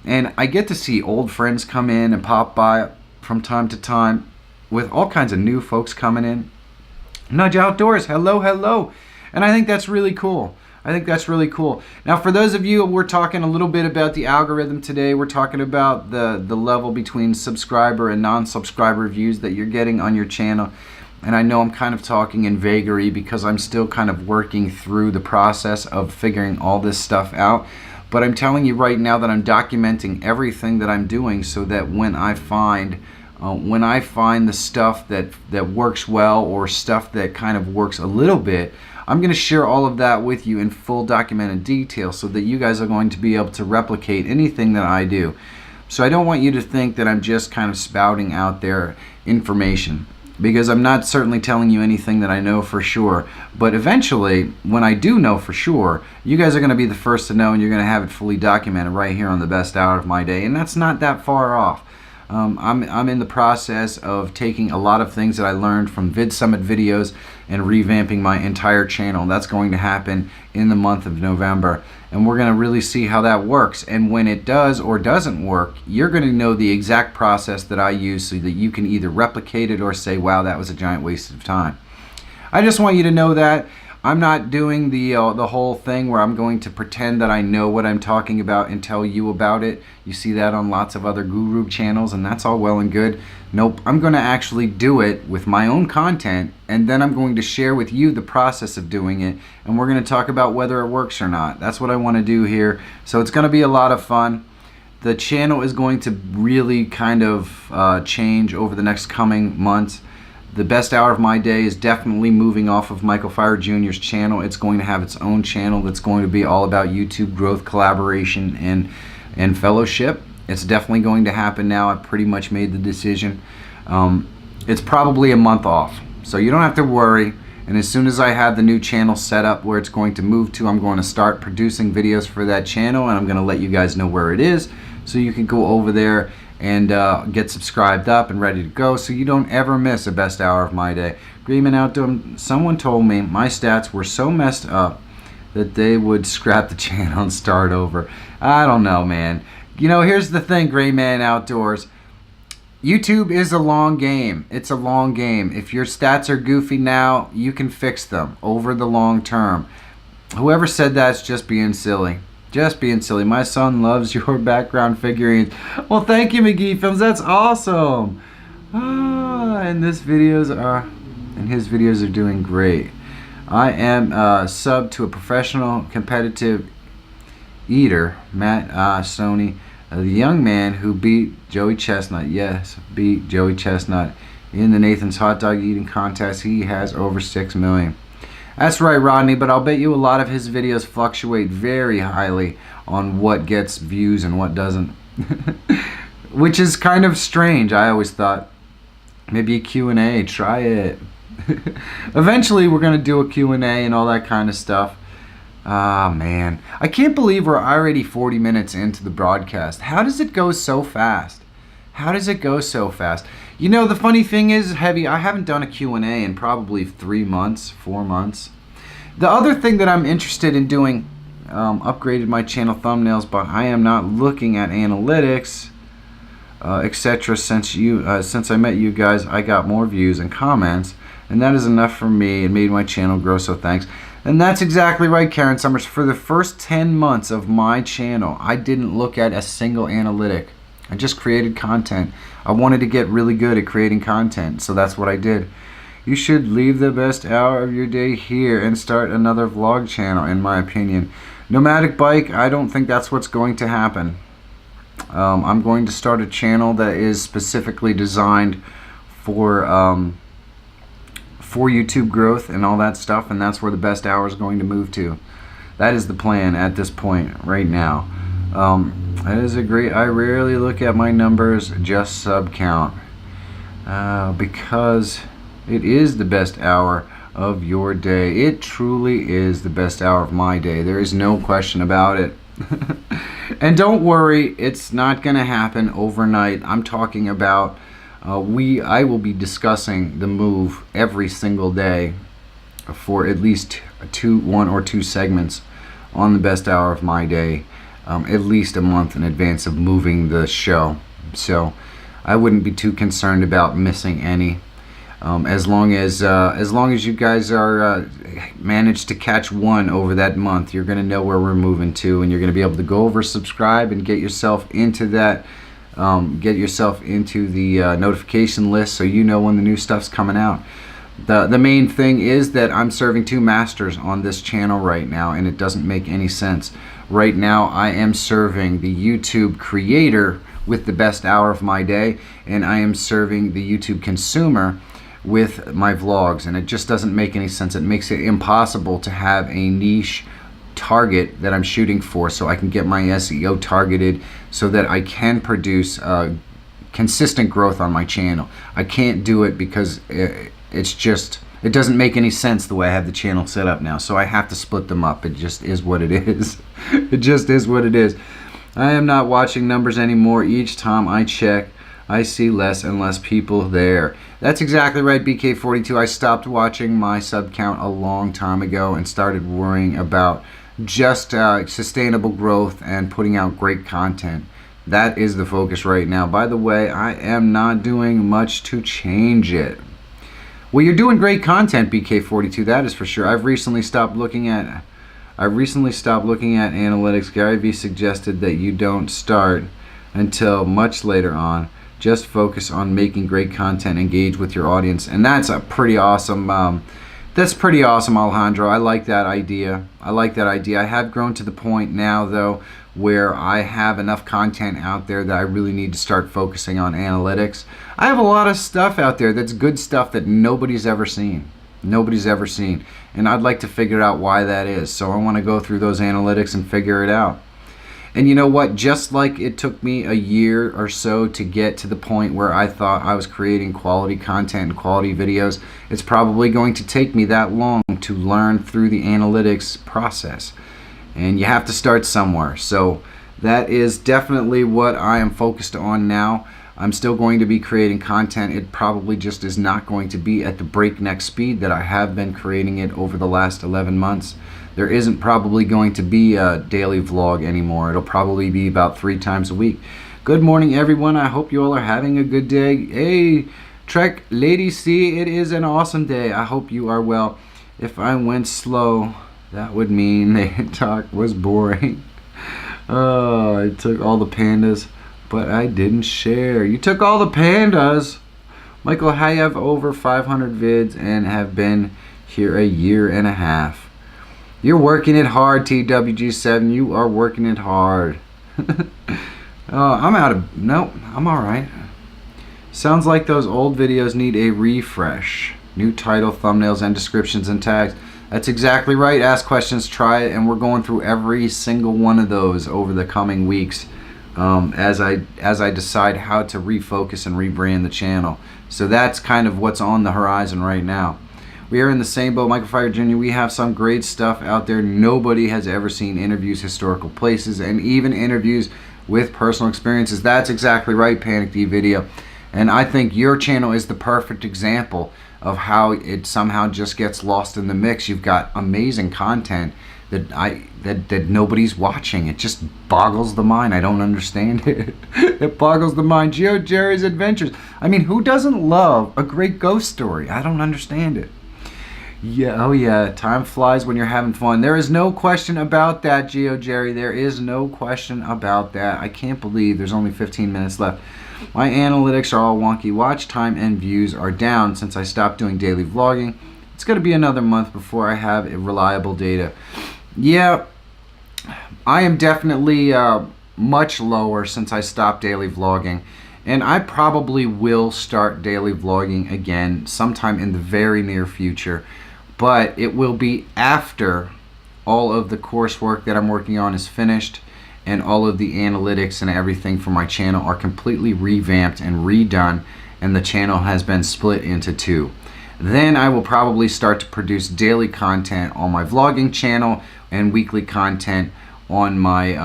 And I get to see old friends come in and pop by from time to time with all kinds of new folks coming in. Nudge Outdoors, hello, hello. And I think that's really cool. I think that's really cool. Now, for those of you, we're talking a little bit about the algorithm today. We're talking about the level between subscriber and non-subscriber views that you're getting on your channel. And I know I'm kind of talking in vagary because I'm still kind of working through the process of figuring all this stuff out. But I'm telling you right now that I'm documenting everything that I'm doing so that when I find the stuff that works well or stuff that kind of works a little bit, I'm going to share all of that with you in full documented detail so that you guys are going to be able to replicate anything that I do. So I don't want you to think that I'm just kind of spouting out there information, because I'm not certainly telling you anything that I know for sure. But eventually, when I do know for sure, you guys are going to be the first to know, and you're going to have it fully documented right here on the best hour of my day. And that's not that far off. I'm in the process of taking a lot of things that I learned from VidSummit videos and revamping my entire channel. That's going to happen in the month of November. And we're going to really see how that works. And when it does or doesn't work, you're going to know the exact process that I use so that you can either replicate it or say, wow, that was a giant waste of time. I just want you to know that I'm not doing the whole thing where I'm going to pretend that I know what I'm talking about and tell you about it. You see that on lots of other guru channels, and that's all well and good. Nope, I'm going to actually do it with my own content, and then I'm going to share with you the process of doing it, and we're going to talk about whether it works or not. That's what I want to do here. So it's going to be a lot of fun. The channel is going to really kind of change over the next coming months. The best hour of my day is definitely moving off of Michael Feyrer Jr.'s channel. It's going to have its own channel that's going to be all about YouTube growth, collaboration, and fellowship. It's definitely going to happen now. I've pretty much made the decision. It's probably a month off, so you don't have to worry. And as soon as I have the new channel set up where it's going to move to, I'm going to start producing videos for that channel, and I'm going to let you guys know where it is so you can go over there and get subscribed up and ready to go so you don't ever miss a best hour of my day. Agreement Outdoor, someone told me my stats were so messed up that they would scrap the channel and start over. I don't know, man. You know, here's the thing, Gray Man Outdoors. YouTube is a long game. It's a long game. If your stats are goofy now, you can fix them over the long term. Whoever said that's just being silly. Just being silly. My son loves your background figurines. Well, thank you, McGee Films. That's awesome. And his videos are doing great. I am sub to a professional competitive eater, Matt Stoney, the young man who beat Joey Chestnut. Yes, beat Joey Chestnut in the Nathan's hot dog eating contest. He has over 6 million. That's right, Rodney, but I'll bet you a lot of his videos fluctuate very highly on what gets views and what doesn't. Which is kind of strange. I always thought maybe a Q&A, try it. Eventually we're going to do a Q&A and all that kind of stuff. Ah, man. I can't believe we're already 40 minutes into the broadcast. How does it go so fast? How does it go so fast? You know, the funny thing is, Heavy, I haven't done a Q&A in probably 3 months, 4 months. The other thing that I'm interested in doing, upgraded my channel thumbnails, but I am not looking at analytics, etc. Since I met you guys, I got more views and comments, and that is enough for me. It made my channel grow, so thanks. And that's exactly right, Karen Summers. For the first 10 months of my channel, I didn't look at a single analytic. I just created content. I wanted to get really good at creating content, so that's what I did. You should leave the best hour of your day here and start another vlog channel, in my opinion. Nomadic Bike, I don't think that's what's going to happen. I'm going to start a channel that is specifically designed for YouTube growth and all that stuff, and that's where the best hour is going to move to. That is the plan at this point right now. That is a great. I rarely look at my numbers, just sub count, because it is the best hour of your day. It truly is the best hour of my day. There is no question about it. And don't worry, it's not going to happen overnight. I'm talking about I will be discussing the move every single day for at least one or two segments on the best hour of my day, at least a month in advance of moving the show. So I wouldn't be too concerned about missing any. As long as you guys are manage to catch one over that month, you're going to know where we're moving to, and you're going to be able to go over, subscribe, and get yourself into that. Get yourself into the notification list so you know when the new stuff's coming out. The main thing is that I'm serving two masters on this channel right now, and it doesn't make any sense. Right now I am serving the YouTube creator with the best hour of my day, and I am serving the YouTube consumer with my vlogs, and it just doesn't make any sense. It makes it impossible to have a niche target that I'm shooting for, so I can get my SEO targeted so that I can produce consistent growth on my channel. I can't do it because it doesn't make any sense the way I have the channel set up now, so I have to split them up. It just is what it is. It just is what it is. I am not watching numbers anymore. Each time I check, I see less and less people there. That's exactly right, BK42. I stopped watching my sub count a long time ago and started worrying about just sustainable growth and putting out great content. That is the focus right now. By the way, I am not doing much to change it. Well, you're doing great content, BK42, that is for sure. I've recently stopped looking at analytics. Gary Vee suggested that you don't start until much later on. Just focus on making great content, engage with your audience, and that's a pretty awesome. That's pretty awesome, Alejandro. I like that idea. I have grown to the point now, though, where I have enough content out there that I really need to start focusing on analytics. I have a lot of stuff out there that's good stuff that nobody's ever seen. And I'd like to figure out why that is. So I want to go through those analytics and figure it out. And you know what? Just like it took me a year or so to get to the point where I thought I was creating quality content and quality videos, it's probably going to take me that long to learn through the analytics process. And you have to start somewhere. So that is definitely what I am focused on now. I'm still going to be creating content. It probably just is not going to be at the breakneck speed that I have been creating it over the last 11 months. There isn't probably going to be a daily vlog anymore. It'll probably be about 3 times a week. Good morning, everyone. I hope you all are having a good day. Hey, Trek Lady C, it is an awesome day. I hope you are well. If I went slow, that would mean the talk was boring. Oh, I took all the pandas, but I didn't share. You took all the pandas. Michael, I have over 500 vids and have been here a year and a half. You're working it hard, TWG7. You are working it hard. I'm alright. Sounds like those old videos need a refresh. New title, thumbnails, and descriptions and tags. That's exactly right. Ask questions, try it, and we're going through every single one of those over the coming weeks as I decide how to refocus and rebrand the channel. So that's kind of what's on the horizon right now. We are in the same boat, Michael Feyrer Jr. We have some great stuff out there. Nobody has ever seen interviews, historical places, and even interviews with personal experiences. That's exactly right, Panic D Video. And I think your channel is the perfect example of how it somehow just gets lost in the mix. You've got amazing content that nobody's watching. It just boggles the mind. I don't understand it. It boggles the mind. Geo Jerry's Adventures. I mean, who doesn't love a great ghost story? I don't understand it. Yeah, oh yeah, time flies when you're having fun. There is no question about that, Geo Jerry. There is no question about that. I can't believe there's only 15 minutes left. My analytics are all wonky. Watch time and views are down since I stopped doing daily vlogging. It's going to be another month before I have reliable data. Yeah, I am definitely much lower since I stopped daily vlogging. And I probably will start daily vlogging again sometime in the very near future. But it will be after all of the coursework that I'm working on is finished and all of the analytics and everything for my channel are completely revamped and redone, and the channel has been split into two. Then I will probably start to produce daily content on my vlogging channel and weekly content on my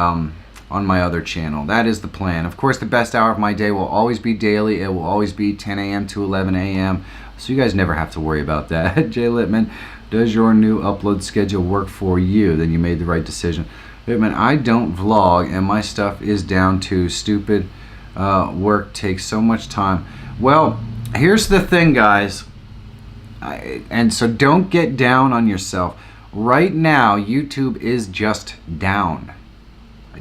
other channel. That is the plan. Of course, the best hour of my day will always be daily. It will always be 10 a.m. to 11 a.m. So you guys never have to worry about that. Jay Littman, does your new upload schedule work for you? Then you made the right decision. Littman, I don't vlog and my stuff is down to stupid work takes so much time. Well, here's the thing, guys. And so don't get down on yourself. Right now, YouTube is just down.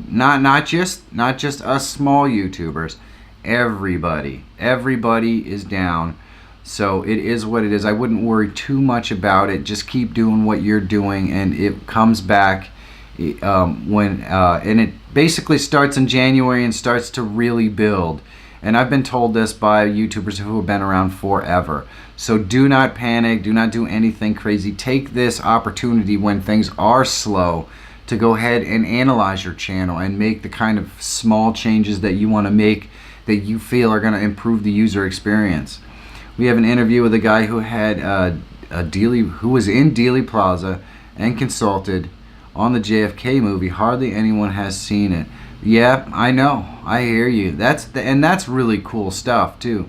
Not just us small YouTubers. Everybody is down. So it is what it is. I wouldn't worry too much about it. Just keep doing what you're doing, and it comes back and it basically starts in January and starts to really build. And I've been told this by YouTubers who have been around forever. So do not panic. Do not do anything crazy. Take this opportunity when things are slow to go ahead and analyze your channel and make the kind of small changes that you want to make that you feel are going to improve the user experience. We have an interview with a guy who had who was in Dealey Plaza and consulted on the JFK movie. Hardly anyone has seen it. Yeah, I know. I hear you. That's really cool stuff too.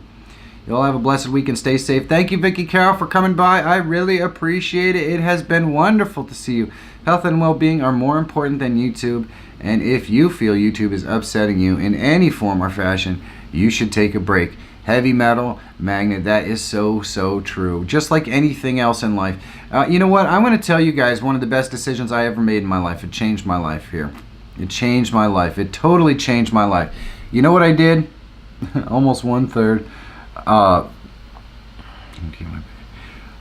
Y'all have a blessed week and stay safe. Thank you, Vicky Carroll, for coming by. I really appreciate it. It has been wonderful to see you. Health and well-being are more important than YouTube. And if you feel YouTube is upsetting you in any form or fashion, you should take a break. Heavy metal, magnet, that is so true. Just like anything else in life. You know what? I'm going to tell you guys one of the best decisions I ever made in my life. It changed my life here. It changed my life. It totally changed my life. You know what I did? Almost 1/3.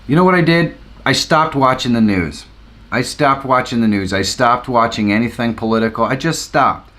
You know what I did? I stopped watching the news. I stopped watching the news. I stopped watching anything political. I just stopped.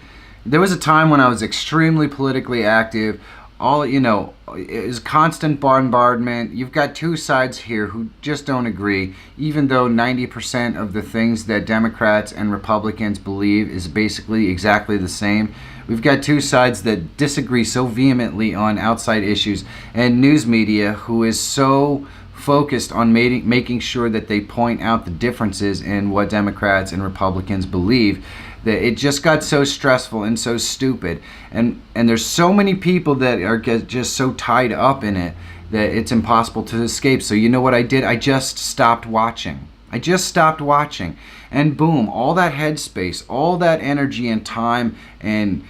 There was a time when I was extremely politically active. It was constant bombardment. You've got two sides here who just don't agree, even though 90% of the things that Democrats and Republicans believe is basically exactly the same. We've got two sides that disagree so vehemently on outside issues, and news media who is so focused on making sure that they point out the differences in what Democrats and Republicans believe, that it just got so stressful and so stupid, and there's so many people that are just so tied up in it that it's impossible to escape. So you know what I did? I just stopped watching. I just stopped watching, and boom, all that headspace, all that energy and time and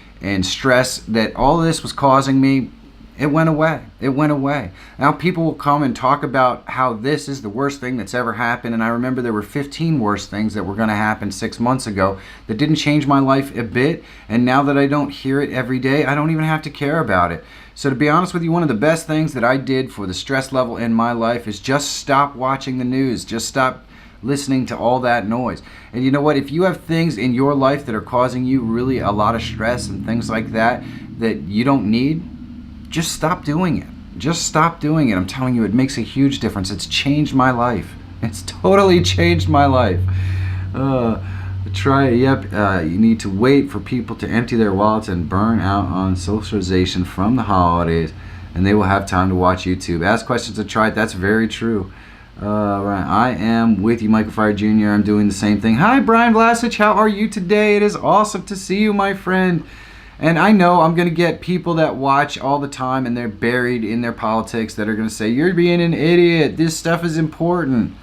stress that all of this was causing me, it went away. It went away. Now people will come and talk about how this is the worst thing that's ever happened, and I remember there were 15 worse things that were going to happen 6 months ago that didn't change my life a bit, and now that I don't hear it every day, I don't even have to care about it. So to be honest with you, one of the best things that I did for the stress level in my life is just stop watching the news. Just stop listening to all that noise. And you know what? If you have things in your life that are causing you really a lot of stress and things like that that you don't need, just stop doing it. Just stop doing it. I'm telling you, it makes a huge difference. It's changed my life. It's totally changed my life. Try it. Yep. You need to wait for people to empty their wallets and burn out on socialization from the holidays, and they will have time to watch YouTube. Ask questions to try it. That's very true. Right. I am with you, Michael Feyrer Jr. I'm doing the same thing. Hi, Brian Vlasich. How are you today? It is awesome to see you, my friend. And I know I'm going to get people that watch all the time and they're buried in their politics that are going to say, you're being an idiot. This stuff is important.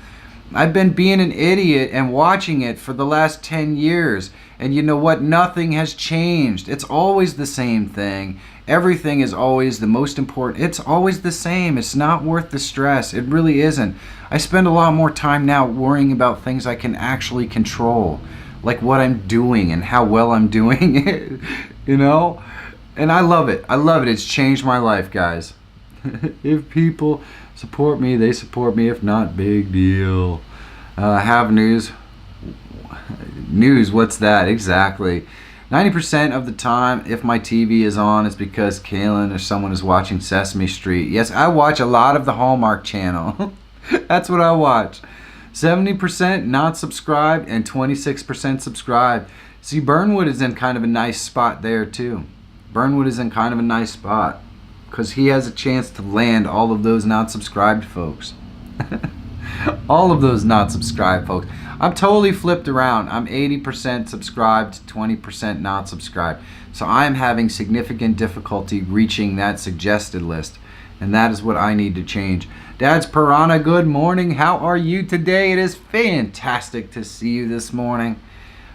I've been being an idiot and watching it for the last 10 years. And you know what? Nothing has changed. It's always the same thing. Everything is always the most important. It's always the same. It's not worth the stress. It really isn't. I spend a lot more time now worrying about things I can actually control, like what I'm doing and how well I'm doing it. You know, And I love it. I love it. It's changed my life, guys. If people support me, they support me. If not, big deal. Have news. News, what's that? Exactly. 90% of the time, if my TV is on, it's because Kaylin or someone is watching Sesame Street. Yes, I watch a lot of the Hallmark Channel. That's what I watch. 70% not subscribed and 26% subscribed. See, Burnwood is in kind of a nice spot there, too. Burnwood is in kind of a nice spot because he has a chance to land all of those not subscribed folks. All of those not subscribed folks. I'm totally flipped around. I'm 80% subscribed, 20% not subscribed. So I'm having significant difficulty reaching that suggested list. And that is what I need to change. Dad's Piranha, good morning. How are you today? It is fantastic to see you this morning.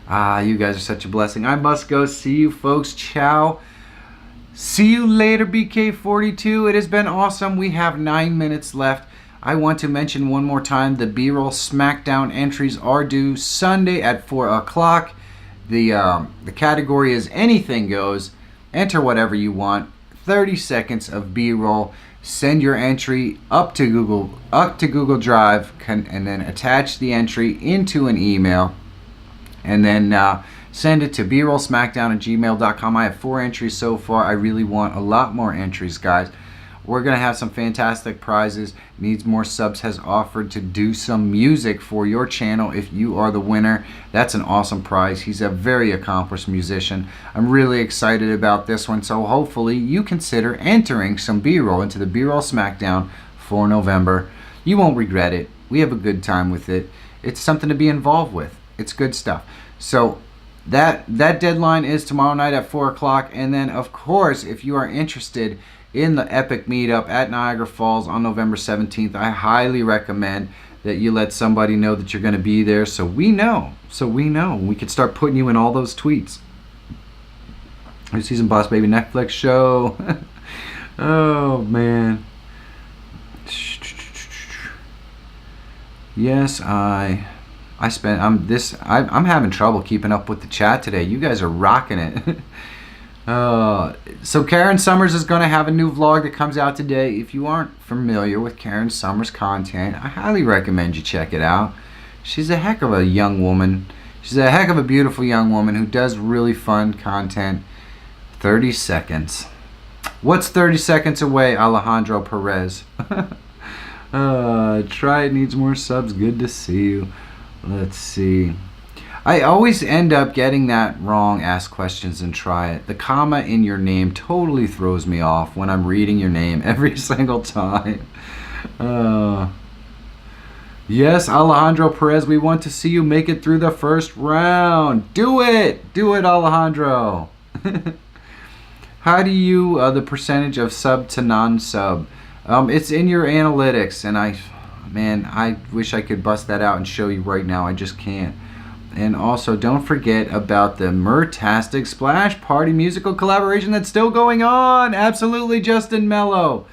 You guys are such a blessing. I must go. See you folks. Ciao. See you later, BK42. It has been awesome. We have 9 minutes left. I want to mention one more time, the B-roll SmackDown entries are due Sunday at 4 o'clock. The category is anything goes. Enter whatever you want. 30 seconds of B-roll. Send your entry up to Google Drive, and then attach the entry into an email, and then send it to brollsmackdown@gmail.com. I have 4 entries so far. I really want a lot more entries, guys. We're going to have some fantastic prizes. Needs More Subs has offered to do some music for your channel if you are the winner. That's an awesome prize. He's a very accomplished musician. I'm really excited about this one. So hopefully you consider entering some B-roll into the B-roll SmackDown for November. You won't regret it. We have a good time with it. It's something to be involved with. It's good stuff. So that deadline is tomorrow night at 4 o'clock. And then, of course, if you are interested in the epic meetup at Niagara Falls on November 17th, I highly recommend that you let somebody know that you're going to be there, so we know. We could start putting you in all those tweets. New season Boss Baby Netflix show. Oh man. Yes, I'm having trouble keeping up with the chat today. You guys are rocking it. So Karen Summers is going to have a new vlog that comes out today. If you aren't familiar with Karen Summers' content, I highly recommend you check it out. She's a heck of a young woman. She's a heck of a beautiful young woman who does really fun content. 30 seconds. What's 30 seconds away, Alejandro Perez? Try it, needs more subs. Good to see you. Let's see. I always end up getting that wrong. Ask questions and try it. The comma in your name totally throws me off when I'm reading your name every single time. Yes, Alejandro Perez, we want to see you make it through the first round. Do it! Do it, Alejandro. How do you, the percentage of sub to non-sub? It's in your analytics, and I wish I could bust that out and show you right now. I just can't. And also, don't forget about the Mertastic Splash Party musical collaboration that's still going on. Absolutely, Justin Mello.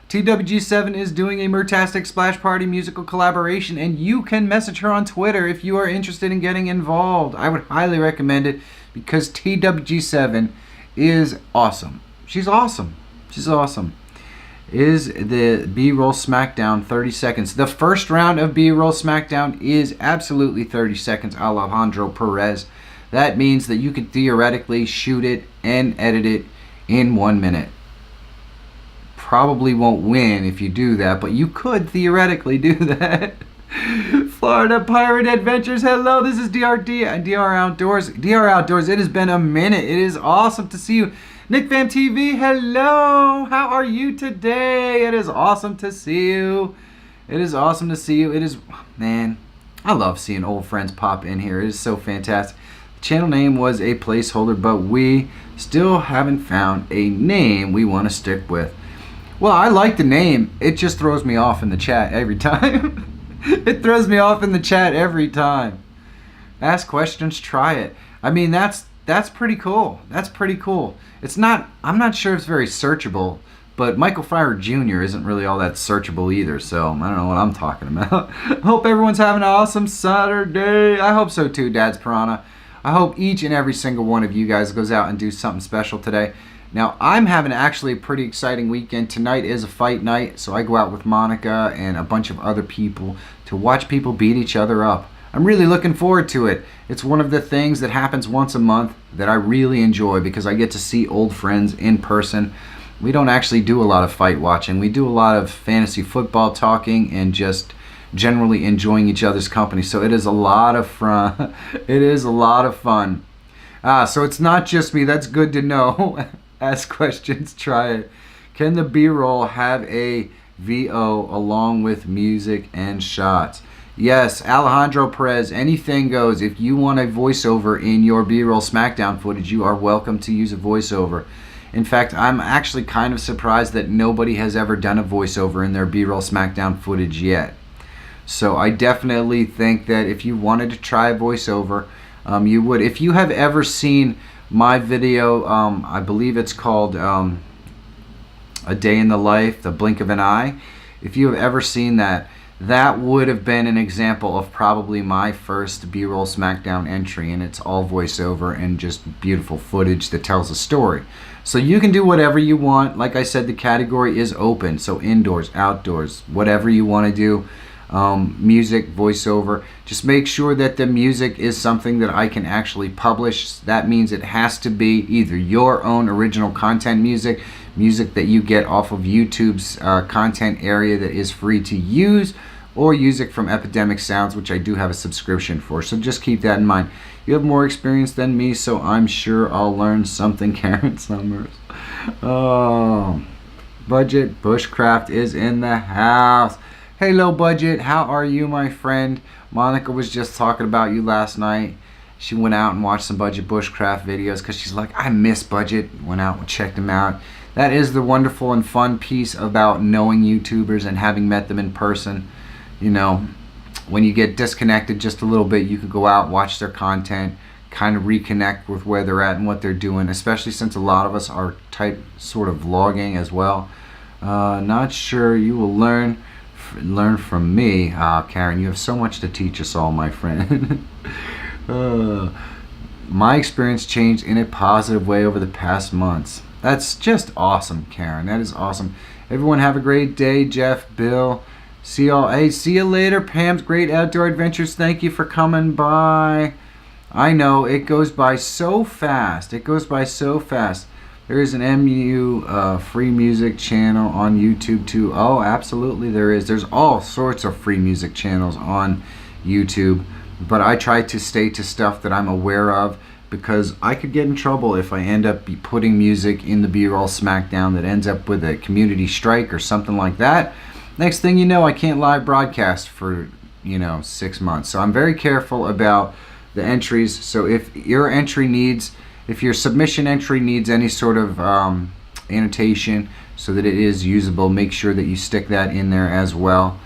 TWG7 is doing a Mertastic Splash Party musical collaboration, and you can message her on Twitter if you are interested in getting involved. I would highly recommend it because TWG7 is awesome. She's awesome. She's awesome. Is the B-roll SmackDown 30 seconds? The first round of B-roll SmackDown is absolutely 30 seconds, Alejandro Perez. That means that you could theoretically shoot it and edit it in 1 minute. Probably won't win if you do that, but you could theoretically do that. Florida Pirate Adventures, hello, this is DRD and DR Outdoors. DR Outdoors, it has been a minute. It is awesome to see you. Nick Van TV, hello. How are you today? It is awesome to see you. It is awesome to see you. It is, man, I love seeing old friends pop in here. It is so fantastic. The channel name was a placeholder, but we still haven't found a name we want to stick with. Well, I like the name. It just throws me off in the chat every time. It throws me off in the chat every time. Ask questions, try it. I mean, that's pretty cool. That's pretty cool. It's not, I'm not sure it's very searchable, but Michael Feyrer Jr. isn't really all that searchable either, so I don't know what I'm talking about. Hope everyone's having an awesome Saturday. I hope so too, Dad's Piranha. I hope each and every single one of you guys goes out and do something special today. Now, I'm having actually a pretty exciting weekend. Tonight is a fight night, so I go out with Monica and a bunch of other people to watch people beat each other up. I'm really looking forward to it. It's one of the things that happens once a month that I really enjoy because I get to see old friends in person. We don't actually do a lot of fight watching. We do a lot of fantasy football talking and just generally enjoying each other's company. So it is a lot of fun. It is a lot of fun. So it's not just me. That's good to know. Ask questions. Try it. Can the B-roll have a VO along with music and shots? Yes, Alejandro Perez, anything goes. If you want a voiceover in your B-roll SmackDown footage, you are welcome to use a voiceover. In fact, I'm actually kind of surprised that nobody has ever done a voiceover in their B-roll SmackDown footage yet. So I definitely think that if you wanted to try a voiceover, you would. If you have ever seen my video, I believe it's called A Day in the Life, The Blink of an Eye. If you have ever seen that, that would have been an example of probably my first B-roll SmackDown entry, and it's all voiceover and just beautiful footage that tells a story. So you can do whatever you want. Like I said, the category is open, so indoors, outdoors, whatever you want to do. Music, voiceover. Just make sure that the music is something that I can actually publish. That means it has to be either your own original content music that you get off of YouTube's content area that is free to use, or music from Epidemic Sounds, which I do have a subscription for. So just keep that in mind. You have more experience than me, so I'm sure I'll learn something. Karen Summers. Oh, Budget Bushcraft is in the house. Hey, Low Budget, how are you, my friend? Monica was just talking about you last night. She went out and watched some Budget Bushcraft videos because she's like, I miss Budget. Went out and checked them out. That is the wonderful and fun piece about knowing YouTubers and having met them in person. You know, when you get disconnected just a little bit, you could go out, watch their content, kind of reconnect with where they're at and what they're doing, especially since a lot of us are type sort of vlogging as well. Not sure you will learn from me. Karen, you have so much to teach us all, my friend. My experience changed in a positive way over the past months. That's just awesome, Karen. That is awesome. Everyone have a great day. Jeff, Bill, see y'all. Hey, see you later. Pam's Great Outdoor Adventures. Thank you for coming by. I know it goes by so fast. It goes by so fast. There is an MU free music channel on YouTube too. Oh, absolutely there is. There's all sorts of free music channels on YouTube, but I try to stay to stuff that I'm aware of because I could get in trouble if I end up putting music in the B-roll SmackDown that ends up with a community strike or something like that. Next thing you know, I can't live broadcast for 6 months. So I'm very careful about the entries. So if your submission entry needs any sort of annotation so that it is usable, make sure that you stick that in there as well.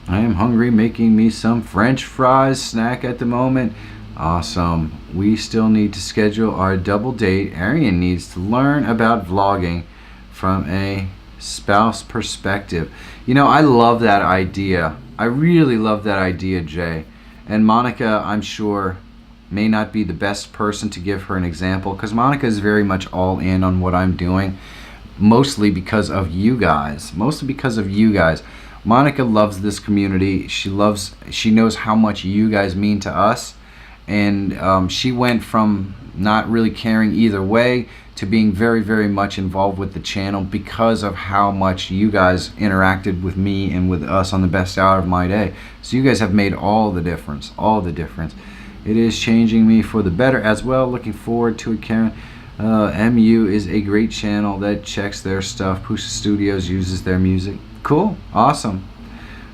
I am hungry, making me some French fries snack at the moment. Awesome. We still need to schedule our double date. Arian needs to learn about vlogging from a spouse perspective. I love that idea. I really love that idea, Jay. And Monica, I'm sure, may not be the best person to give her an example because Monica is very much all in on what I'm doing, mostly because of you guys. Monica loves this community. She knows how much you guys mean to us, and she went from not really caring either way to being very, very much involved with the channel because of how much you guys interacted with me and with us on the best hour of my day. So you guys have made all the difference. It is changing me for the better as well. Looking forward to it, Karen. MU is a great channel that checks their stuff. Pusha Studios uses their music. Cool. Awesome.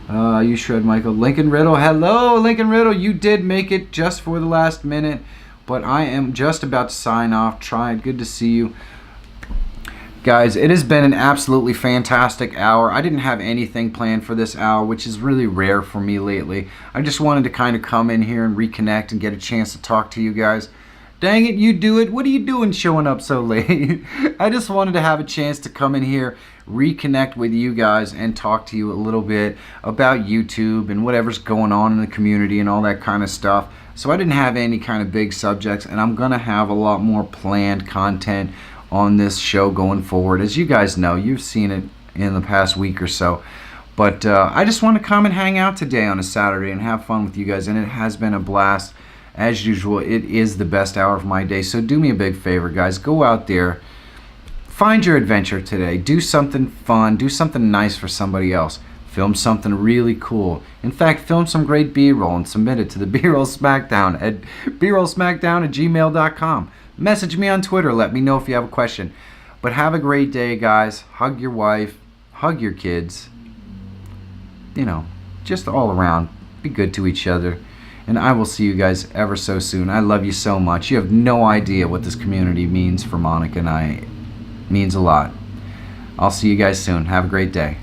You shred, Michael. Lincoln Riddle. Hello, Lincoln Riddle. You did make it just for the last minute, but I am just about to sign off. Tried. Good to see you. Guys, it has been an absolutely fantastic hour. I didn't have anything planned for this hour, which is really rare for me lately. I just wanted to kind of come in here and reconnect and get a chance to talk to you guys. Dang it, you do it. What are you doing showing up so late? I just wanted to have a chance to come in here, reconnect with you guys, and talk to you a little bit about YouTube and whatever's going on in the community and all that kind of stuff. So I didn't have any kind of big subjects, and I'm going to have a lot more planned content on this show going forward. As you guys know, you've seen it in the past week or so. But I just want to come and hang out today on a Saturday and have fun with you guys, and it has been a blast. As usual, it is the best hour of my day, so do me a big favor, guys. Go out there, find your adventure today. Do something fun, do something nice for somebody else. Film something really cool. In fact, film some great B-roll and submit it to the B-roll Smackdown at brollsmackdown@gmail.com. Message me on Twitter, let me know if you have a question. But have a great day, guys. Hug your wife, hug your kids. You know, just all around. Be good to each other. And I will see you guys ever so soon. I love you so much. You have no idea what this community means for Monica and I. It means a lot. I'll see you guys soon. Have a great day.